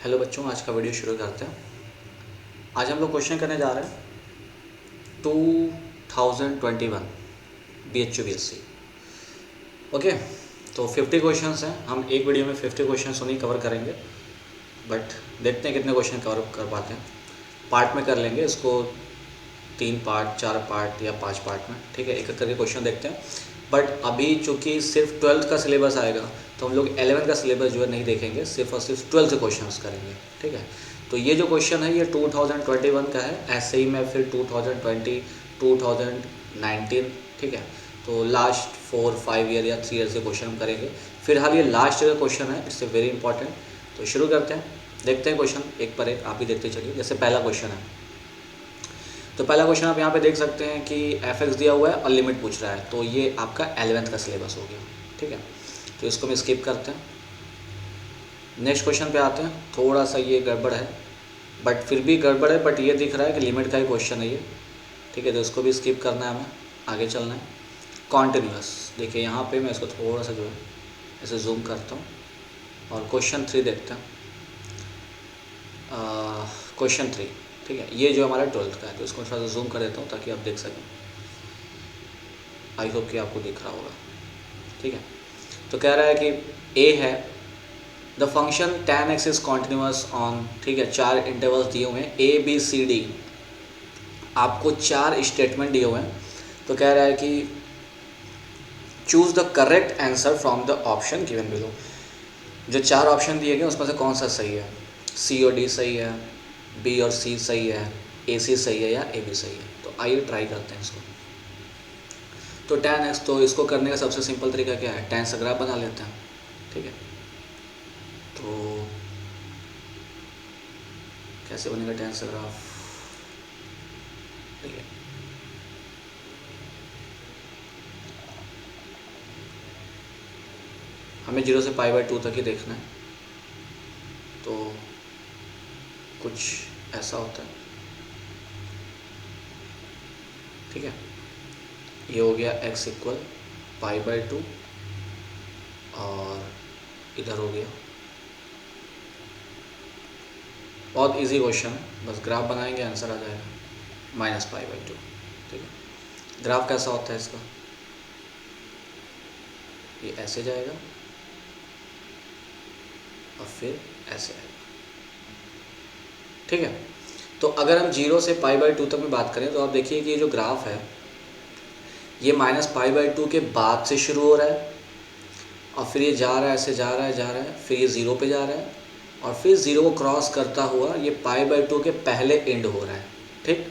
Hello बच्चों, आज का वीडियो शुरू करते हैं। आज हम लोग क्वेश्चन करने जा रहे हैं 2021 BHU-BSc। ओके, तो 50 क्वेश्चंस हैं। हम एक वीडियो में 50 क्वेश्चंस नहीं कवर करेंगे, बट देखते हैं कितने क्वेश्चन कवर कर पाते हैं। पार्ट में कर लेंगे इसको, 3 पार्ट, 4 पार्ट या 5 पार्ट में, ठीक है। एक एक करके क्वेश्चन देखते हैं। बट अभी चूँकि सिर्फ 12th का सिलेबस आएगा, तो हम लोग 11th का सिलेबस जो है नहीं देखेंगे, सिर्फ और सिर्फ 12th के क्वेश्चंस करेंगे, ठीक है। तो ये जो क्वेश्चन है ये 2021 का है। ऐसे ही मैं फिर 2020, 2019, ठीक है। तो लास्ट 4-5 ईयर या 3 ईयर से क्वेश्चन हम करेंगे। फिलहाल ये लास्ट ईयर का क्वेश्चन है, इट्स वेरी इंपॉर्टेंट। तो शुरू करते हैं, देखते हैं क्वेश्चन एक पर एक, आप ही देखते चलिए। जैसे पहला क्वेश्चन है, तो पहला क्वेश्चन आप यहाँ पे देख सकते हैं कि f(x) दिया हुआ है और लिमिट पूछ रहा है। तो ये आपका 11th का सिलेबस हो गया, ठीक है। तो इसको हम स्किप करते हैं, नेक्स्ट क्वेश्चन पे आते हैं। थोड़ा सा ये गड़बड़ है, बट फिर भी गड़बड़ है, बट ये दिख रहा है कि लिमिट का ही क्वेश्चन है ये, ठीक है। तो इसको भी स्किप करना है, हमें आगे चलना है। कॉन्टिन्यूअस, देखिए यहाँ पे मैं इसको थोड़ा सा जो है ऐसे जूम करता हूँ और क्वेश्चन 3 देखते हैं। क्वेश्चन 3, ठीक है। ये जो हमारा 12th का है, तो इसको थोड़ा सा जूम कर देता हूँ ताकि आप देख सकें। आई होप कि आपको दिख रहा होगा, ठीक है। तो कह रहा है कि ए है, the function tan x is continuous on, ठीक है। 4 इंटरवल्स दिए हुए हैं ABCD, आपको 4 स्टेटमेंट दिए हुए हैं। तो कह रहा है कि choose the correct answer from the option given below. जो 4 ऑप्शन दिए गए उसमें से कौन सा सही है? C और D सही है, B और C सही है, AC सही है या AB सही है। तो आइए ट्राई करते हैं इसको। तो tan x, तो इसको करने का सबसे सिंपल तरीका क्या है? tan से ग्राफ बना लेते हैं, ठीक है। तो कैसे बनेगा tan से ग्राफ? देखिए, हमें 0 से π/2 तक ही देखना है। तो कुछ ऐसा होता है, ठीक है। ये हो गया x इक्वल π/2 और इधर हो गया। बहुत इजी क्वेश्चन है, बस ग्राफ बनाएंगे आंसर आ जाएगा, -π/2, ठीक है। ग्राफ कैसा होता है इसका? ये ऐसे जाएगा और फिर ऐसे आएगा, ठीक है। तो अगर हम 0 से π/2 तक में बात करें, तो आप देखिए कि ये जो ग्राफ है ये -π/2 के बाद से शुरू हो रहा है और फिर ये जा रहा है, ऐसे जा रहा है, फिर ये 0 पे जा रहा है और फिर 0 को क्रॉस करता हुआ ये π/2 के पहले एंड हो रहा है, ठीक।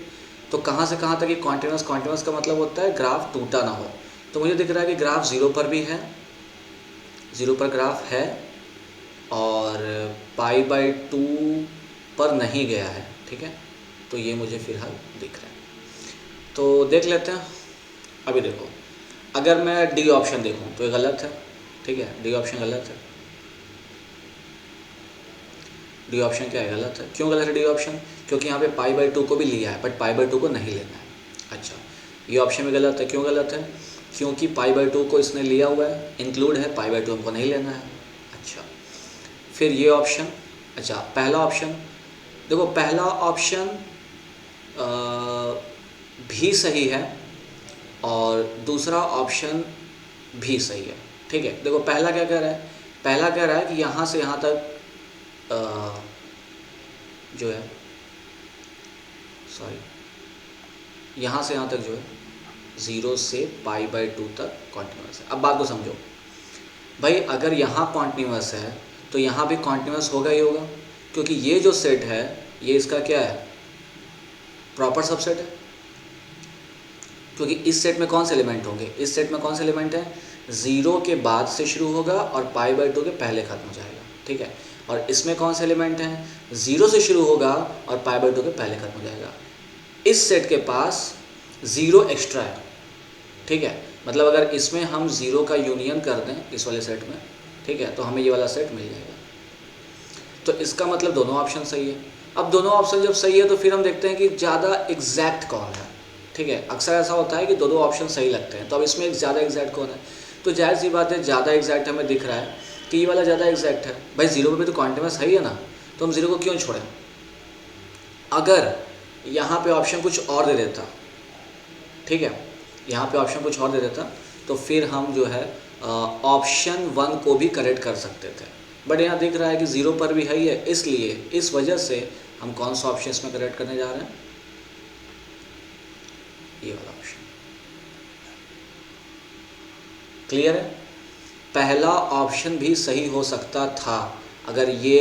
तो कहाँ से कहाँ तक ये कॉन्टिन्यूस? कॉन्टिन्यूस का मतलब होता है ग्राफ टूटा ना हो। तो मुझे दिख रहा है कि ग्राफ 0 पर भी है, 0 पर ग्राफ है और π/2 पर नहीं गया है, ठीक है। तो ये मुझे फिलहाल दिख रहा है। तो देख लेते हैं। अभी देखो, अगर मैं डी ऑप्शन देखूं तो ये गलत है, ठीक है। डी ऑप्शन गलत है। डी ऑप्शन क्या है? गलत है। क्यों गलत है डी ऑप्शन? क्योंकि यहाँ पे π/2 को भी लिया है, बट π/2 को नहीं लेना है। अच्छा, ये ऑप्शन भी गलत है। क्यों गलत है? क्योंकि π/2 को इसने लिया हुआ है, इंक्लूड है, π/2 हमको नहीं लेना है। अच्छा, फिर ये ऑप्शन, अच्छा पहला ऑप्शन देखो, पहला ऑप्शन भी सही है और दूसरा ऑप्शन भी सही है, ठीक है। देखो पहला क्या कह रहा है? पहला कह रहा है कि यहाँ से यहाँ तक जो है, सॉरी, यहाँ से यहाँ तक जो है 0 से π/2 तक कॉन्टिन्यूस है। अब बात को समझो भाई, अगर यहाँ कॉन्टिन्यूस है तो यहाँ भी कॉन्टिन्यूस होगा ही होगा, क्योंकि ये जो सेट है ये इसका क्या है? प्रॉपर सबसेट है। क्योंकि इस सेट में कौन से एलिमेंट होंगे? इस सेट में कौन से एलिमेंट हैं? 0 के बाद से शुरू होगा और π/2 के पहले खत्म हो जाएगा, ठीक है। और इसमें कौन से एलिमेंट हैं? 0 से शुरू होगा और π/2 के पहले खत्म हो जाएगा। इस सेट के पास 0 एक्स्ट्रा है, ठीक है। मतलब अगर इसमें हम 0 का यूनियन कर दें इस वाले सेट में, ठीक है, तो हमें ये वाला सेट मिल जाएगा। तो इसका मतलब दोनों ऑप्शन सही है। अब दोनों ऑप्शन जब सही है तो फिर हम देखते हैं कि ज़्यादा एग्जैक्ट कौन है, ठीक है। अक्सर ऐसा होता है कि दोनों ऑप्शन सही लगते हैं, तो अब इसमें ज़्यादा एग्जैक्ट कौन है? तो जाहिर सी बात है ज़्यादा एग्जैक्ट हमें दिख रहा है कि ये वाला ज़्यादा एग्जैक्ट है। भाई 0 पे भी तो कॉन्टिन्यूस है ही है ना, तो हम 0 को क्यों छोड़ें? अगर यहाँ पे ऑप्शन कुछ और दे देता, ठीक है, यहाँ पे ऑप्शन कुछ और दे देता, तो फिर हम जो है ऑप्शन 1 को भी करेक्ट कर सकते थे। बट यहाँ दिख रहा है कि 0 पर भी है ही है, इसलिए इस वजह से हम कौन सा ऑप्शन इसमें करेक्ट करने जा रहे हैं? ये वाला ऑप्शन। क्लियर है? पहला ऑप्शन भी सही हो सकता था अगर ये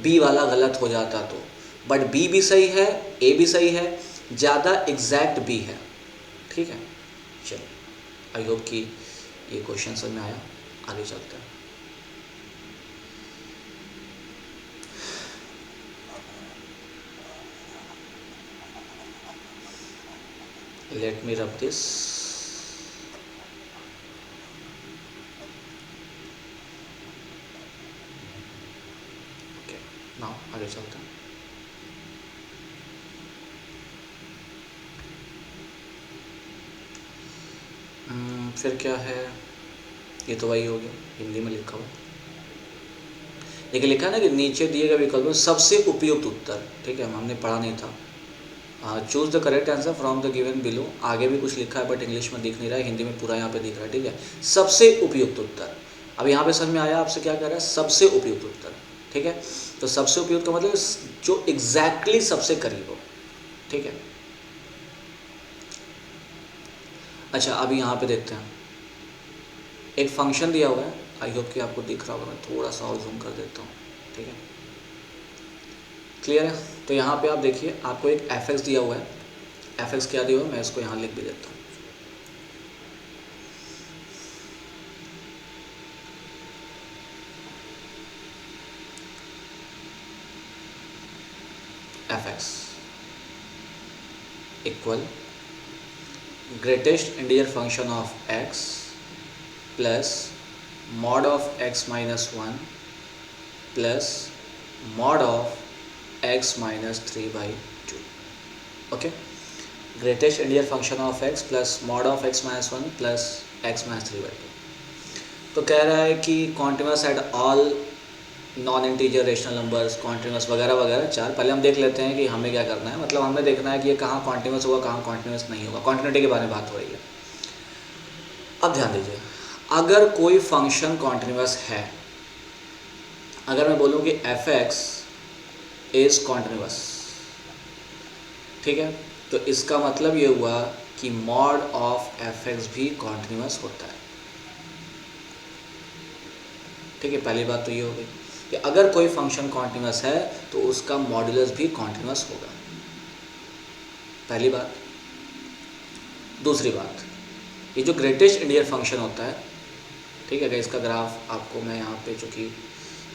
बी वाला गलत हो जाता तो, बट बी भी सही है, ए भी सही है, ज़्यादा एग्जैक्ट बी है। ठीक है, चलो आई होप कि ये क्वेश्चन समझ में आया। आगे चलते हैं। Let me rub this. Okay, now आगे चलते हैं। फिर क्या है, ये तो वही हो गया, हिंदी में लिखा हुआ। देखिए लिखा है ना कि नीचे दिए गए विकल्प में सबसे उपयुक्त उत्तर, ठीक है, हमने पढ़ा नहीं था। Choose the correct answer from the given below. आगे भी कुछ लिखा है बट इंग्लिश में दिख नहीं रहा है, हिंदी में पूरा यहाँ पे दिख रहा है। ठीक है, सबसे उपयुक्त उत्तर। अब यहाँ पे समझ में आया आपसे क्या कह रहा है? सबसे उपयुक्त उत्तर। ठीक है, तो सबसे उपयुक्त का मतलब जो एग्जैक्टली सबसे करीब हो। ठीक है, अच्छा अभी यहाँ पे देखते हैं, एक फंक्शन दिया हुआ है, आई होप कि आपको दिख रहा होगा, मैं थोड़ा सा और जूम कर देता हूँ। ठीक है, क्लियर है? तो यहाँ पे आप देखिए, आपको एक fx दिया हुआ है। fx क्या दिया हुआ है, मैं इसको यहाँ लिख भी देता हूँ। fx equal greatest integer function of x plus mod of x minus 1 plus mod of x minus 3/2। Okay, greatest integer function of x plus mod of x minus 1 plus x minus 3/2। तो कह रहा है कि continuous at all non integer rational numbers, continuous वगैरह वगैरह 4। पहले हम देख लेते हैं कि हमें क्या करना है, मतलब हमें देखना है कि ये कहाँ कॉन्टिन्यूस होगा, कहाँ कॉन्टिन्यूस नहीं होगा। कॉन्टिन्यूटी के बारे में बात हो रही है। अब ध्यान दीजिए, अगर कोई फंक्शन कॉन्टिन्यूस है, अगर मैं बोलूँ कि fx इज कॉन्टिन्यूस, ठीक है, तो इसका मतलब ये हुआ कि मॉड ऑफ fx भी कॉन्टिन्यूस होता है। ठीक है, पहली बात तो ये हो गई कि अगर कोई फंक्शन कॉन्टिन्यूस है तो उसका मॉड्यूलस भी कॉन्टिन्यूस होगा, पहली बात। दूसरी बात, ये जो ग्रेटेस्ट इंटीजर फंक्शन होता है, ठीक है, इसका ग्राफ आपको मैं यहाँ पे, चूँकि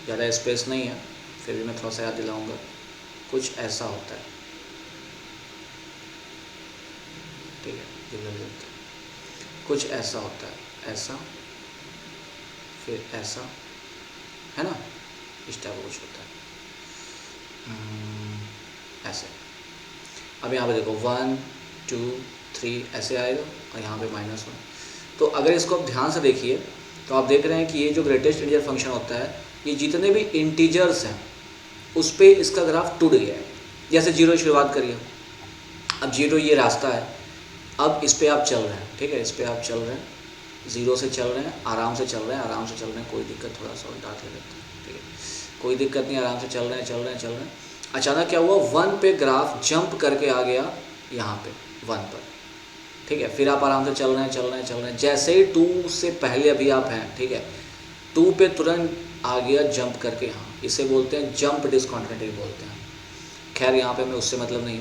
ज़्यादा स्पेस नहीं है फिर भी मैं थोड़ा सा याद दिलाऊंगा, कुछ ऐसा होता है। ठीक है, कुछ ऐसा होता है, ऐसा फिर ऐसा, है ना, इस टाइप का कुछ होता है, ऐसे। अब यहाँ पे देखो 1 2 3 ऐसे आएगा और यहाँ पे -1। तो अगर इसको आप ध्यान से देखिए तो आप देख रहे हैं कि ये जो ग्रेटेस्ट इंटीजर फंक्शन होता है, ये जितने भी इंटीजर्स हैं उस पर इसका ग्राफ टूट गया है। जैसे 0 शुरुआत करिए, अब 0 ये रास्ता है, अब इस पर आप चल रहे हैं, ठीक है, इस पर आप चल रहे हैं, 0 से चल रहे हैं, आराम से चल रहे हैं, आराम से चल रहे हैं, कोई दिक्कत, थोड़ा सा उल्टा ले लेते हैं, ठीक है, कोई दिक्कत नहीं, आराम से चल रहे हैं, चल रहे हैं, चल रहे हैं। अचानक क्या हुआ, 1 पे ग्राफ जंप करके आ गया यहाँ पे 1 पर, ठीक है, फिर आप आराम से चल रहे हैं, चल रहे हैं, चल रहे हैं। जैसे ही 2 से पहले अभी आप हैं, ठीक है, 2 पे तुरंत आ गया जंप करके यहाँ, इसे बोलते हैं जंप डिसकंटिन्यूटी बोलते हैं। खैर यहाँ पे हमें उससे मतलब नहीं,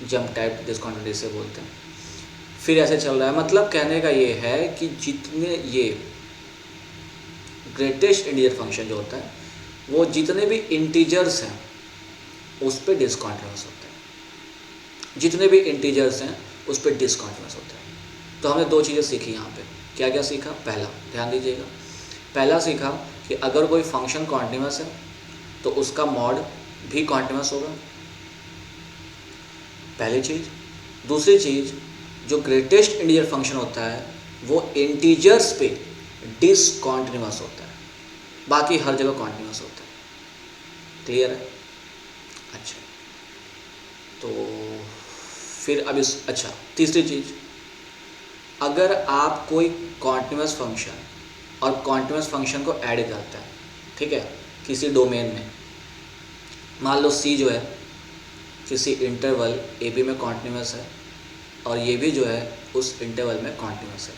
जंप टाइप डिसकंटिन्यूटी से बोलते हैं। फिर ऐसे चल रहा है, मतलब कहने का ये है कि जितने ये ग्रेटेस्ट इंटीजर फंक्शन जो होता है वो जितने भी इंटीजर्स हैं उस पर डिसकंटिन्यूअस होता है, जितने भी इंटीजर्स हैं उस पर डिसकंटिन्यूअस होता है। तो हमने 2 चीज़ें सीखी यहाँ पे। क्या क्या सीखा? पहला, ध्यान दीजिएगा, पहला सीखा कि अगर कोई फंक्शन कॉन्टिन्यूअस है तो उसका मॉड भी कॉन्टिन्यूअस होगा, पहली चीज़। दूसरी चीज़, जो ग्रेटेस्ट इंटीजर फंक्शन होता है वो इंटीजर्स पे डिसकंटिन्यूअस होता है, बाकी हर जगह कॉन्टिन्यूअस होता है। क्लियर है? अच्छा, तो फिर अब इस अच्छा तीसरी चीज़, अगर आप कोई कॉन्टिन्यूस फंक्शन और कॉन्टिन्यूस फंक्शन को ऐड करते हैं, ठीक है, किसी डोमेन में, मान लो सी जो है किसी इंटरवल ए बी में कॉन्टिन्यूस है और ये भी जो है उस इंटरवल में कॉन्टिन्यूस है,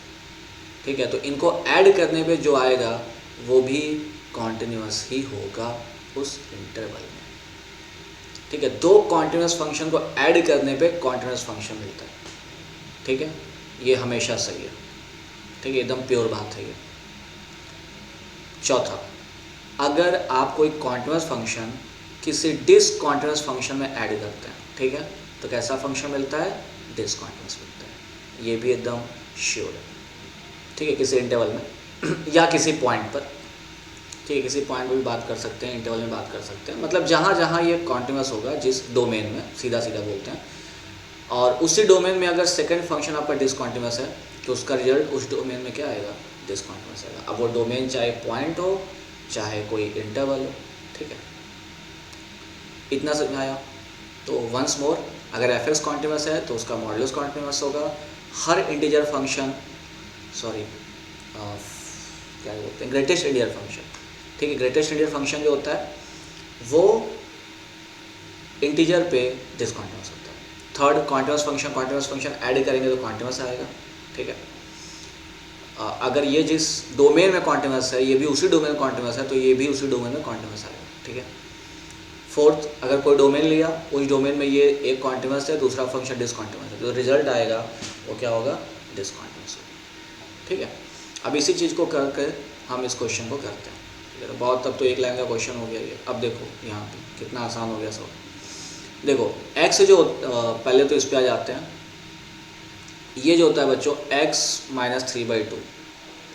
ठीक है, तो इनको ऐड करने पे जो आएगा वो भी कॉन्टिन्यूस ही होगा उस इंटरवल में, ठीक है। दो कॉन्टिन्यूस फंक्शन को ऐड करने पे कॉन्टिन्यूस फंक्शन मिलता है, ठीक है, ये हमेशा सही है, ठीक है, एकदम प्योर बात है ये। चौथा, अगर आप कोई कॉन्टिन्यूस फंक्शन किसी डिसकॉन्टिन्यूस फंक्शन में ऐड करते हैं, ठीक है, तो कैसा फंक्शन मिलता है, डिसकॉन्टिन्यूस मिलता है, ये भी एकदम श्योर है, ठीक है, किसी इंटरवल में या किसी पॉइंट पर, ठीक है, किसी पॉइंट पर भी बात कर सकते हैं, इंटरवल में बात कर सकते हैं, मतलब जहाँ जहाँ ये कॉन्टिन्यूस होगा जिस डोमेन में, सीधा सीधा बोलते हैं, और उसी डोमेन में अगर सेकंड फंक्शन आपका डिसकॉन्टिन्यूस है तो उसका रिजल्ट उस डोमेन में क्या आएगा, डिसकॉन्टिन्यूस आएगा। अब वो डोमेन चाहे पॉइंट हो चाहे कोई इंटरवल हो, ठीक है, इतना समझ आया। तो वंस मोर, अगर एफ एक्स कॉन्टिन्यूस है तो उसका मॉडुलस कॉन्टिन्यूस होगा, हर इंटीजर फंक्शन, सॉरी क्या बोलते हैं, ग्रेटेस्ट इंटीजर फंक्शन, ठीक है, ग्रेटेस्ट इंटीजर फंक्शन जो होता है वो इंटीजर पे डिसकॉन्टिन्यूस होता है। थर्ड, कॉन्टिन्यूस फंक्शन ऐड करेंगे तो कॉन्टिन्यूस आएगा, ठीक है, अगर ये जिस डोमेन में कॉन्टिन्यूस है ये भी उसी डोमेन में कॉन्टिन्यूस है तो ये भी उसी डोमेन में कॉन्टिन्यूस आएगा, ठीक है। फोर्थ, अगर कोई डोमेन लिया, उस डोमेन में ये एक कॉन्टिन्यूस है दूसरा फंक्शन डिसकॉन्टिन्यूस है, तो रिजल्ट आएगा वो क्या होगा, डिसकॉन्टिन्यूस होगा, ठीक है। अब इसी चीज़ को करके हम इस क्वेश्चन को करते हैं, ठीक है, तो बहुत, तब तो एक लाइन का क्वेश्चन हो गया ये। अब देखो यहाँ पे कितना आसान हो गया सब। देखो x जो पहले तो इस पे आ जाते हैं, ये जो होता है बच्चों x माइनस 3/2,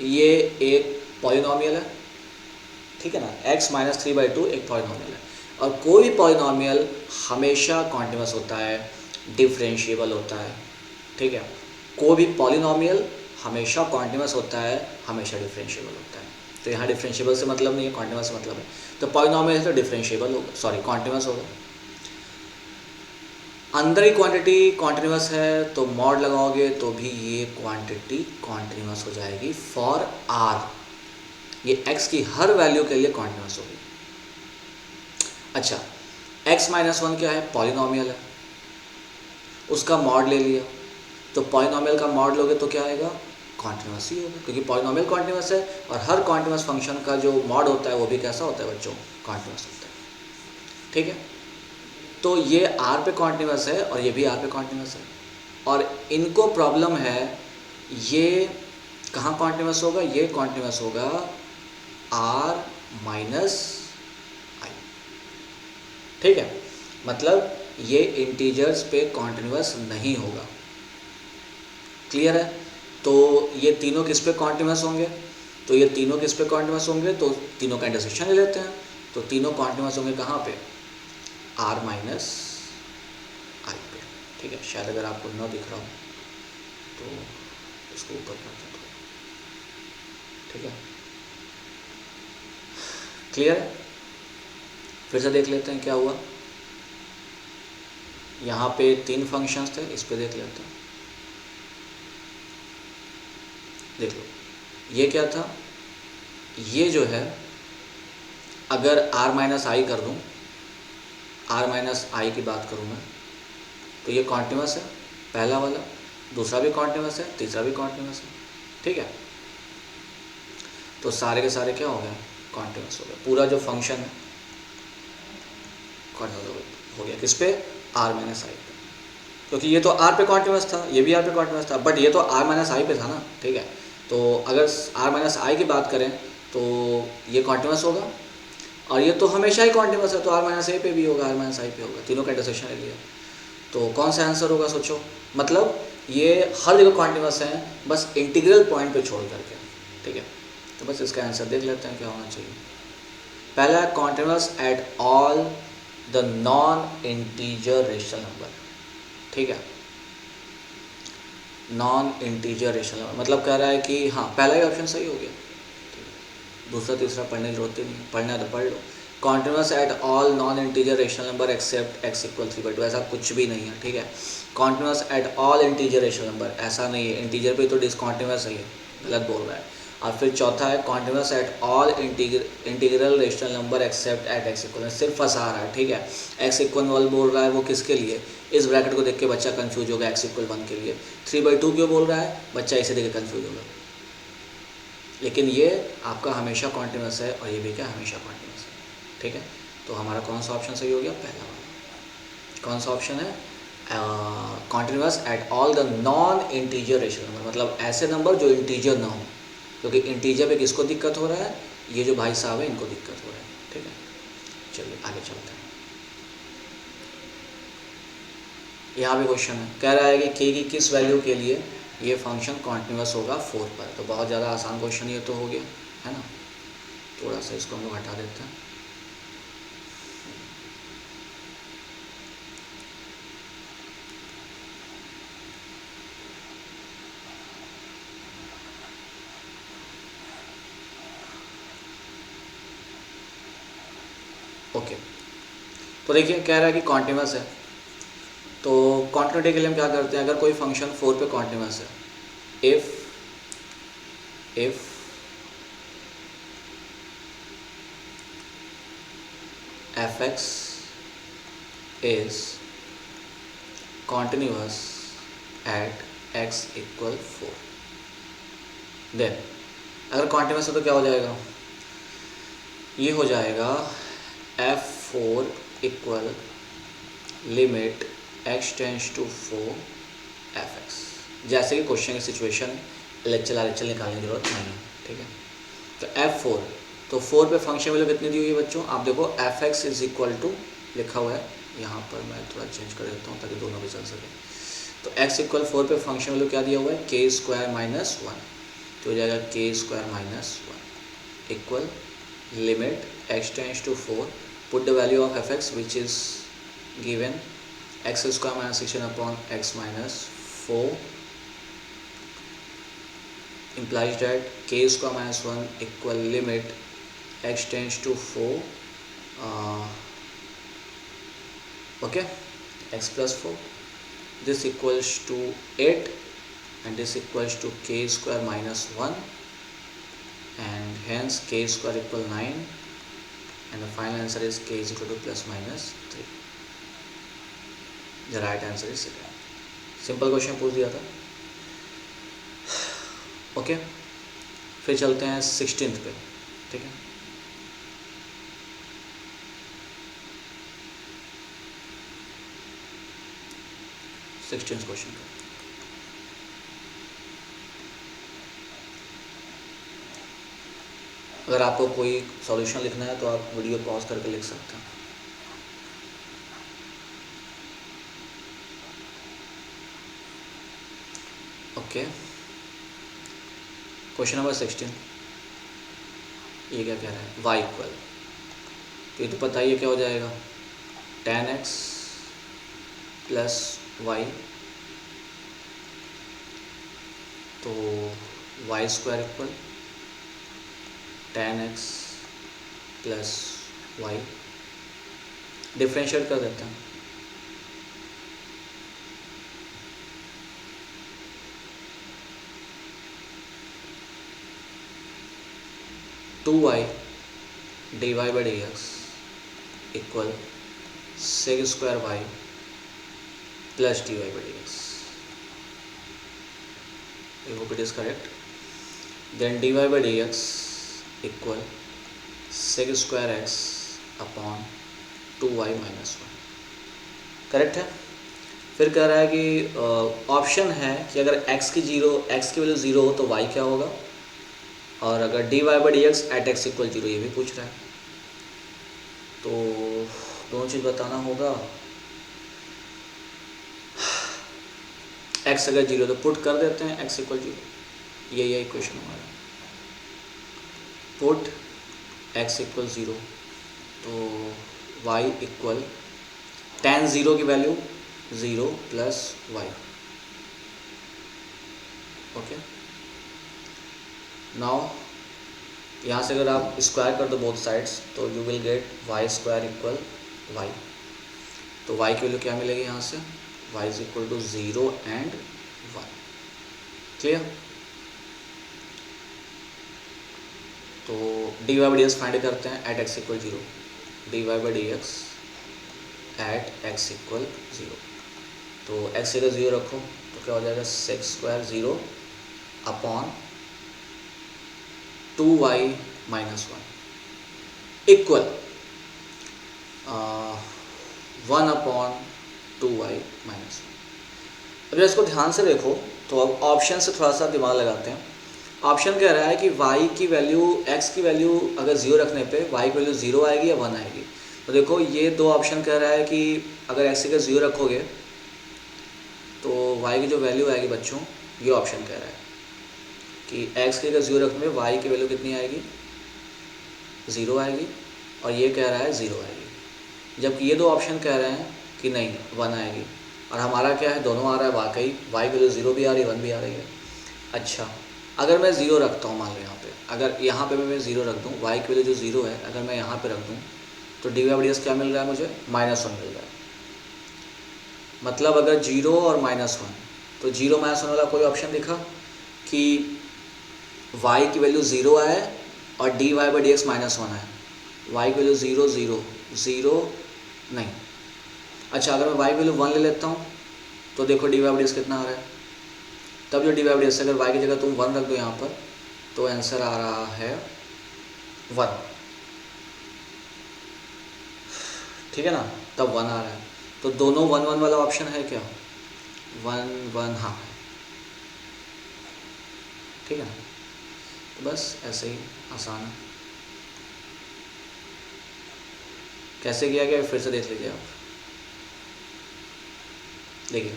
ये एक पॉलिनॉमियल है, ठीक है ना, x माइनस 3/2 एक पॉलिनॉमियल है, और कोई भी पॉलिनॉमियल हमेशा कॉन्टिन्यूस होता है, डिफरेंशिएबल होता है, ठीक है, कोई भी पॉलिनॉमियल हमेशा कॉन्टिन्यूस होता है, हमेशा डिफरेंशिएबल होता है। तो यहाँ डिफरेंशिएबल से मतलब नहीं है, कॉन्टिन्यूस से मतलब है, तो पॉलिनॉमियल तो डिफरेंशिएबल होगा, सॉरी कॉन्टिन्यूस होगा। अंदर ही क्वांटिटी कॉन्टिन्यूस है तो मॉड लगाओगे तो भी ये क्वांटिटी कॉन्टिन्यूस हो जाएगी फॉर आर, ये x की हर वैल्यू के लिए कॉन्टिन्यूस होगी। अच्छा, x माइनस 1 क्या है, पॉलिनॉमियल है, उसका मॉड ले लिया, तो पॉलिनॉमियल का मॉड लोगे तो क्या आएगा, कॉन्टिन्यूस ही होगा, क्योंकि पॉलिनॉमियल कॉन्टिन्यूस है और हर कॉन्टिन्यूस फंक्शन का जो मॉड होता है वो भी कैसा होता है बच्चों, कॉन्टिन्यूस होता है, ठीक है। तो ये आर पे कॉन्टिन्यूस है और ये भी आर पे कॉन्टिन्यूस है, और इनको प्रॉब्लम है ये कहाँ कॉन्टिन्यूस होगा, ये कॉन्टिन्यूस होगा आर माइनस आई, ठीक है, मतलब ये इंटीजर्स पे कॉन्टिन्यूस नहीं होगा, क्लियर है। तो ये तीनों किस पे कॉन्टिन्यूस होंगे, तो ये तीनों किस पे कॉन्टिन्यूस होंगे, तो तीनों का इंटरसेक्शन ले लेते हैं, तो तीनों कॉन्टिन्यूस होंगे कहाँ पे, आर माइनस आई पे, ठीक है। शायद अगर आपको न दिख रहा हो तो इसको ऊपर करते हैं, ठीक है, क्लियर है। फिर से देख लेते हैं क्या हुआ, यहाँ पे 3 फंक्शंस थे, इस पे देख लेते हैं, देख लो ये क्या था, ये जो है अगर r माइनस आई कर दूँ, r माइनस आई की बात करूँ मैं, तो ये कॉन्टिन्यूस है पहला वाला, दूसरा भी कॉन्टिन्यूस है, तीसरा भी कॉन्टिन्यूस है, ठीक है, तो सारे के सारे क्या हो गए, कॉन्टिन्यूस हो गया, पूरा जो फंक्शन है कॉन्टिन्यूस हो गया किस पे, r माइनस आई पे, क्योंकि ये तो r पे कॉन्टिन्यूस था, ये भी r पे कॉन्टिन्यूस था, बट ये तो r माइनस आई पे था ना, ठीक है। तो अगर r माइनस आई की बात करें तो ये कॉन्टिन्यूस होगा, और ये तो हमेशा ही कॉन्टिन्यूस है, तो r माइनस आई पे भी होगा, r माइनस आई पे होगा, तीनों का इंटरसेक्शन ले लिया, तो कौन सा आंसर होगा सोचो, मतलब ये हर जगह कॉन्टिन्यूस है, बस इंटीग्रल पॉइंट पे छोड़ करके, ठीक है। तो बस इसका आंसर देख लेते हैं क्या होना चाहिए। पहला, continuous at all the non integer rational number, ठीक है, नॉन इंटीजर रेशनल नंबर, मतलब कह रहा है कि हाँ पहला ही ऑप्शन सही हो गया, दूसरा तीसरा पढ़ने की जरूरत ही नहीं, पढ़ना है तो पढ़ लो, continuous at all non integer rational number except x इक्वल 3/2, ऐसा कुछ भी नहीं है, ठीक है। Continuous at all integer rational number, ऐसा नहीं है, इंटीजर पे तो डिसकॉन्टिन्यूस है, गलत बोल रहा है। और फिर चौथा है continuous at all integral rational number accept eight x equal, सिर्फ फंसा रहा है, ठीक है। x इक्वल 1 बोल रहा है, वो किसके लिए, इस ब्रैकेट को देख के बच्चा कंफ्यूज होगा, x इक्वल 1 के लिए। 3/2 क्यों बोल रहा है, बच्चा इसे देख के कंफ्यूज होगा। लेकिन ये आपका हमेशा कॉन्टिन्यूस है और ये भी क्या हमेशा कॉन्टिन्यूस है, ठीक है। तो हमारा कौन सा ऑप्शन सही हो गया, पहला वाला। कौन सा ऑप्शन है, continuous at all the non integer rational number, मतलब ऐसे नंबर जो इंटीजर ना हो, क्योंकि इंटीजर पे किसको दिक्कत हो रहा है, ये जो भाई साहब है इनको दिक्कत हो रहा है, ठीक है। चलिए आगे चलते हैं। यहाँ पे क्वेश्चन है, कह रहा है कि k की किस वैल्यू के लिए ये फंक्शन कॉन्टिन्यूस होगा 4 पर। तो बहुत ज़्यादा आसान क्वेश्चन ये तो हो गया है ना, थोड़ा सा इसको हम लोग हटा देते हैं। ओके, तो देखिए कह रहा है कि कॉन्टिन्यूस है, तो कॉन्टिन्यूटी के लिए हम क्या करते हैं, अगर कोई फंक्शन 4 पे कॉन्टिन्यूस है, if f(x) is continuous at x equal 4, then अगर कॉन्टिन्यूस है तो क्या हो जाएगा, ये हो जाएगा f4 equal limit x tends to 4 f(x), जैसे कि क्वेश्चन की सिचुएशन लेक्चर निकालने की जरूरत नहीं है, ठीक है। तो f4, तो 4 पे फंक्शन वैल्यू कितनी दी हुई है बच्चों, आप देखो f(x) इज इक्वल टू लिखा हुआ है, यहाँ पर मैं थोड़ा चेंज कर देता हूँ ताकि दोनों भी चल सके। तो x इक्वल 4 पे फंक्शन वैल्यू क्या दिया हुआ है, k स्क्वायर माइनस 1, तो हो जाएगा k square minus 1 equal limit x tends to 4, put the value of f(x) which is given x square minus 16 upon x minus 4 implies that k square minus 1 equal limit x tends to 4 okay, x plus 4, this equals to 8 and this equals to k square minus 1 and hence k square equal 9 and the final answer is k is equal to plus minus 3. The right answer is second. Simple question पूछ दिया था, okay. फिर चलते हैं 16th पे, ठीक है। Sixteenth question का अगर आपको कोई सॉल्यूशन लिखना है तो आप वीडियो पॉज करके लिख सकते हैं। ओके, क्वेश्चन नंबर 16, ये क्या कह रहा है, y इक्वल, तो ये तो पता ही है क्या हो जाएगा, tan x प्लस y, तो y square equal tan x plus y, differentiate कर देते हैं, two y dy by dx equal sec square y plus dy by dx, I hope it is correct. Then dy by dx equal sec square x upon 2y minus 1, correct है। फिर कह रहा है कि option है कि अगर x की वैल्यू 0 हो तो y क्या होगा, और अगर dy by dx at x equal 0, ये भी पूछ रहा है। तो दोनों चीज़ बताना होगा, x अगर 0 तो पुट कर देते हैं x इक्वल 0, यही इक्वेशन हमारा, पुट x इक्वल 0, तो y इक्वल tan 0 की value 0 plus y, okay. Now यहाँ से अगर आप स्क्वायर कर दो बोथ साइड्स तो you will get y square equal y. तो वाई की वैल्यू क्या मिलेगी यहाँ से, y is equal to 0 and 1। Clear. तो D Y by D x find करते हैं at x equal 0। D Y by D x at x equal 0। तो एक्स इक्वल 0 रखो तो क्या हो जाएगा, sex square 0 upon 2y minus 1 equal 1 upon 2y minus 1। अब इसको ध्यान से देखो तो अब ऑप्शन से थोड़ा सा दिमाग लगाते हैं। ऑप्शन कह रहा है कि y की वैल्यू, x की वैल्यू अगर 0 रखने पे y की वैल्यू 0 आएगी या 1 आएगी। तो देखो ये दो ऑप्शन कह रहा है कि अगर x का 0 रखोगे तो y की जो वैल्यू आएगी बच्चों, ये ऑप्शन कह रहा है कि x के अगर 0 रखने में y की वैल्यू कितनी आएगी, 0 आएगी, और ये कह रहा है 0 आएगी। जबकि ये दो ऑप्शन कह रहे हैं कि नहीं 1 आएगी, और हमारा क्या है, दोनों आ रहा है वाकई, y की वैल्यू 0 भी आ रही है 1 भी आ रही है। अच्छा, अगर मैं 0 रखता हूँ, मान लो यहाँ पे, अगर यहाँ पे मैं 0 रख दूँ, y की वैल्यू जो 0 है अगर मैं यहाँ पे रख दूँ तो D Y by D X क्या मिल रहा है मुझे, -1 मिल रहा है। मतलब अगर 0 और -1, तो 0 -1 वाला कोई ऑप्शन दिखा कि y की वैल्यू 0 आए और D Y by D x -1 आए, y की वैल्यू 0 0 0 नहीं। अच्छा, अगर मैं y की वैल्यू 1 ले लेता हूँ तो देखो D Y by D X कितना आ रहा है। तब जो D Y by D X, अगर y की जगह तुम 1 रख दो यहाँ पर तो आंसर आ रहा है 1। ठीक है ना, तब 1 आ रहा है। तो दोनों 1 1 वाला ऑप्शन है क्या, 1 1 हाँ है। ठीक है ना, तो बस ऐसे ही आसान है। कैसे किया गया फिर से देख लीजिए आप। देखिए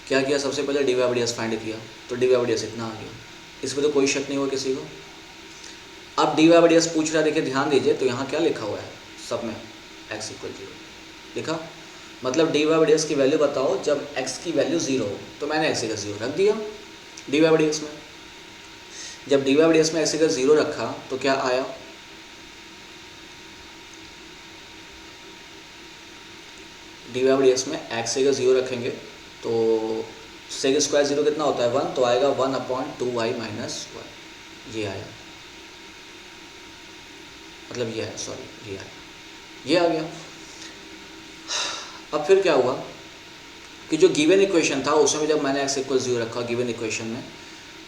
क्या किया, सबसे पहले D Y by D x find किया तो D Y by D X इतना आ गया, इसमें तो कोई शक नहीं हुआ किसी को। अब D Y by D X पूछ रहा है, देखिए ध्यान दीजिए, तो यहाँ क्या लिखा हुआ है सब में, x इक्वल 0 लिखा। मतलब D Y by D X की वैल्यू बताओ जब x की वैल्यू 0 हो, तो मैंने x इक्वल 0 रख दिया D Y by D X में। जब D Y by D X में x इक्वल 0 रखा तो क्या आया, D Y by D X में x इक्वल 0 रखेंगे तो सेक स्क्वायर 0 कितना होता है 1, तो आएगा 1 अपॉन 2y माइनस 1। ये आया, मतलब ये है, सॉरी ये आया, ये आ गया। अब फिर क्या हुआ कि जो गिवन इक्वेशन था उसमें जब मैंने x इक्वल 0 रखा गिवन इक्वेशन में,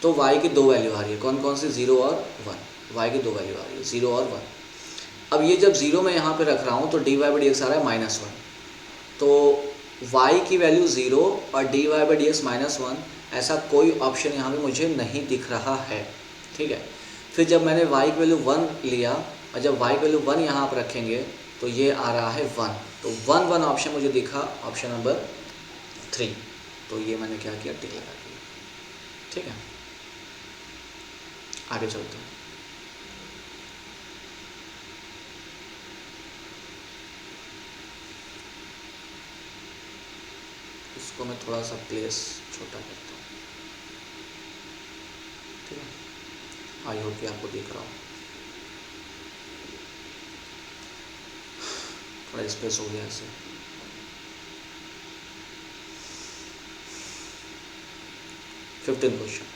तो y की दो वैल्यू आ रही है, कौन कौन सी, 0 और 1। y की दो वैल्यू आ रही है 0 और 1। अब ये जब 0 मैं यहाँ पे रख रहा हूँ तो D Y by D x आ रहा है -1। तो y की वैल्यू 0 और D Y by D x -1, ऐसा कोई ऑप्शन यहाँ पे मुझे नहीं दिख रहा है। ठीक है, फिर जब मैंने y की वैल्यू 1 लिया और जब y की वैल्यू 1 यहाँ पर रखेंगे तो ये आ रहा है 1, तो 1 1 ऑप्शन मुझे दिखा, ऑप्शन नंबर 3। तो ये मैंने क्या किया, टिक लगा दिया। ठीक है, आगे चलते हैं। इसको मैं थोड़ा सा प्लेस छोटा करता हूँ। ठीक है, आई होप कि आपको दिख रहा हो, थोड़ा स्पेस हो गया ऐसे। फिफ्टीन क्वेश्चन,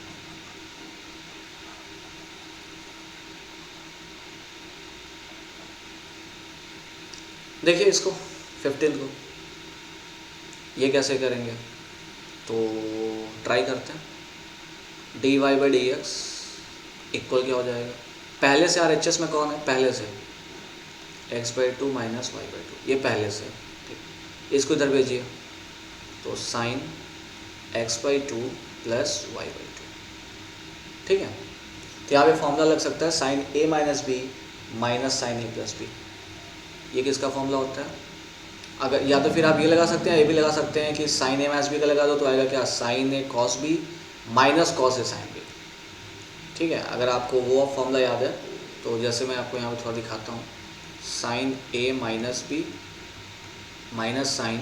देखिए इसको 15 को ये कैसे करेंगे, तो ट्राई करते हैं। D Y by D X equal क्या हो जाएगा, पहले से RHS में कौन है, पहले से x/2 माइनस y/2, ये पहले से। ठीक, इसको इधर भेजिए तो साइन x/2 प्लस y/2। ठीक है, तो यहाँ पे फॉर्मूला लग सकता है sine a minus B minus sine a plus B. ये किसका फॉर्मूला होता है, अगर या तो फिर आप ये लगा सकते हैं, ये भी लगा सकते हैं कि साइन a माइनस बी का लगा दो तो आएगा क्या, sine a cos B minus cos a sine B. ठीक है, अगर आपको वो फॉर्मूला याद है तो जैसे मैं आपको यहाँ पे थोड़ा दिखाता हूँ, sine a minus B minus sine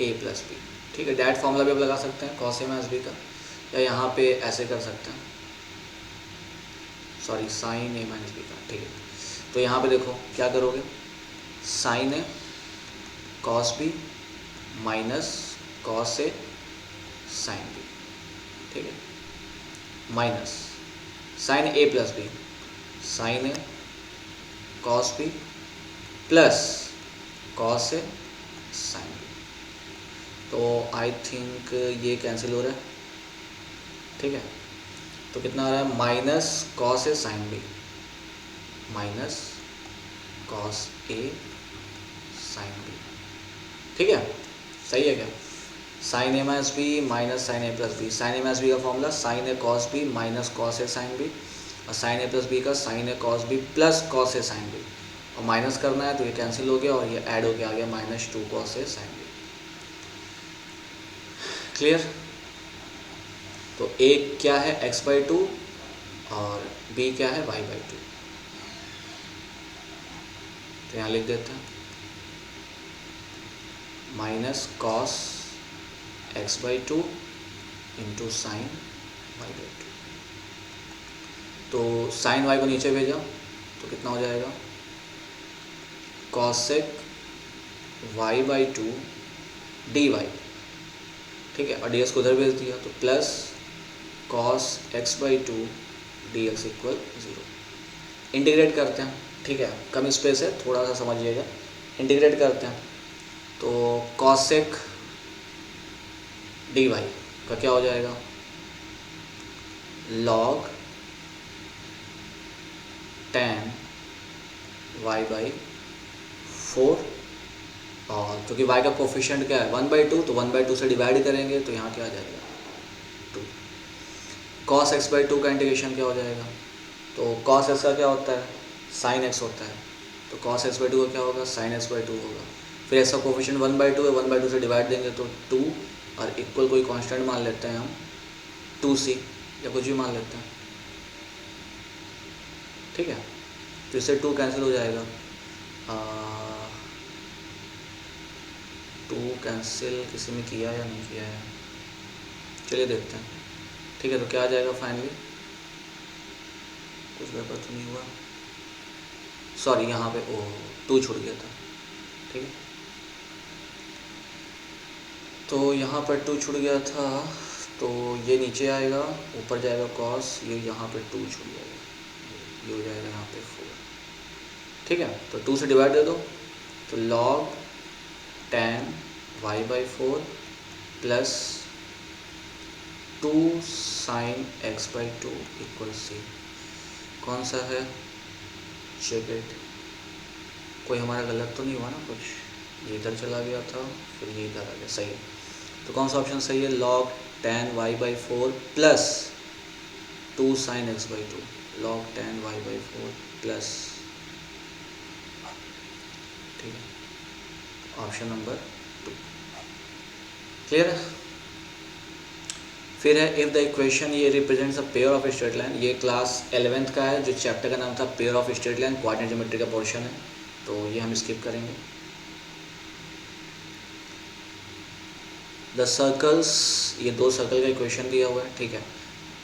a plus B. ठीक है, डायरेक्ट फॉर्मूला भी आप लगा सकते हैं कॉस a माइनस बी का, या यहाँ पे ऐसे कर सकते हैं सॉरी साइन ए माइनस बी का, ठीक है। तो यहाँ पे देखो क्या करोगे, sign A cos B minus cos A sign B, ठीक है, minus sign A plus B, sign A cos B plus cos A sine B. तो आई थिंक ये कैंसिल हो रहा है, ठीक है। तो कितना आ रहा है, minus cos A sine B minus cos A sign B, ठीक है, सही है क्या। साइन ए माइनस बी माइनस साइन ए प्लस बी, साइन ए माइनस बी का formula sine A cos B minus cos A sine B, और साइन ए plus B का sign A cos B plus cos A sine B, और minus करना है तो ये cancel हो गया और ये ऐड हो गया, आ गया minus 2 cos A sine B. Clear. तो ए क्या है x/2 और b क्या है y/2। तो यहाँ लिख देते हैं minus cos x/2 into sine y/2। तो साइन y को नीचे भेजा तो कितना हो जाएगा, कॉसेक y/2 dy, ठीक है, और ds को उधर भेज दिया तो plus cos x/2 dx equal 0। Integrate करते हैं, ठीक है, कम स्पेस है, थोड़ा सा समझिएगा। इंटीग्रेट करते हैं तो कॉसेक dy का क्या हो जाएगा, लॉग tan y/4, और क्योंकि y का कोफिशिएंट क्या है 1/2, तो 1/2 से डिवाइड करेंगे तो यहाँ क्या आ जाएगा 2। cos x/2 का इंटीग्रेशन क्या हो जाएगा, तो cos x का क्या होता है sin x होता है, तो cos x/2 का क्या होगा sin x/2 होगा। फिर x का कोफिशिएंट 1/2 है, 1/2 से डिवाइड देंगे तो 2, और इक्वल कोई कांस्टेंट मान लेते हैं हम 2c या कुछ भी मान लेते हैं, ठीक है। तो इससे 2 कैंसिल हो जाएगा, 2 कैंसिल किसी ने किया या नहीं किया है, चलिए देखते हैं, ठीक है। तो क्या आ जाएगा फाइनली, कुछ गड़बड़ तो नहीं हुआ, सॉरी यहाँ पे 2 छूट गया था, ठीक है। तो यहाँ पर 2 छूट गया था, तो ये नीचे आएगा, ऊपर जाएगा कॉस, ये यहाँ पे 2 छूट जाएगा, ये हो जाएगा यहाँ पे 4, ठीक है। तो 2 से डिवाइड दे दो तो log tan y/4 plus 2 sin x/2 equal c। कौन सा है, चेक इट, कोई हमारा गलत तो नहीं हुआ ना कुछ, ये इधर चला गया था फिर ये इधर आ गया, सही है। तो कौन सा ऑप्शन सही है, log tan y/4 plus 2 sin x/2, log tan y/4 plus, ठीक है, ऑप्शन नंबर 2, क्लियर है। फिर है इफ़ द इक्वेशन, ये represents a pair of straight line, ये क्लास 11th का है, जो चैप्टर का नाम था pair of straight line, coordinate geometry का पोर्शन है, तो ये हम स्किप करेंगे। द सर्कल्स, ये 2 सर्कल का इक्वेशन दिया हुआ है, ठीक है,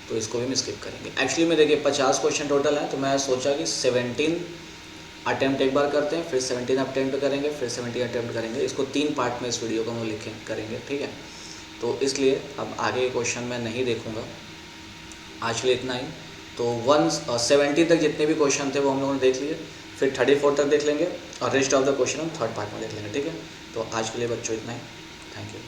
तो इसको भी हम स्किप करेंगे। एक्चुअली में देखिए 50 क्वेश्चन टोटल है, तो मैं सोचा कि 17 अटैम्प्ट एक बार करते हैं, फिर 17 अटैम्प्ट करेंगे, फिर 17 अटैम्प्ट करेंगे, इसको 3 पार्ट में इस वीडियो को हम करेंगे, ठीक है। तो इसलिए अब आगे के क्वेश्चन मैं नहीं देखूंगा, आज के लिए इतना ही। तो 170 तक जितने भी क्वेश्चन थे वो हम लोगों ने देख लिए, फिर 34 तक देख लेंगे, और रेस्ट ऑफ द क्वेश्चन हम 3rd पार्ट में देख लेंगे, ठीक है। तो आज के लिए बच्चों इतना ही, थैंक यू।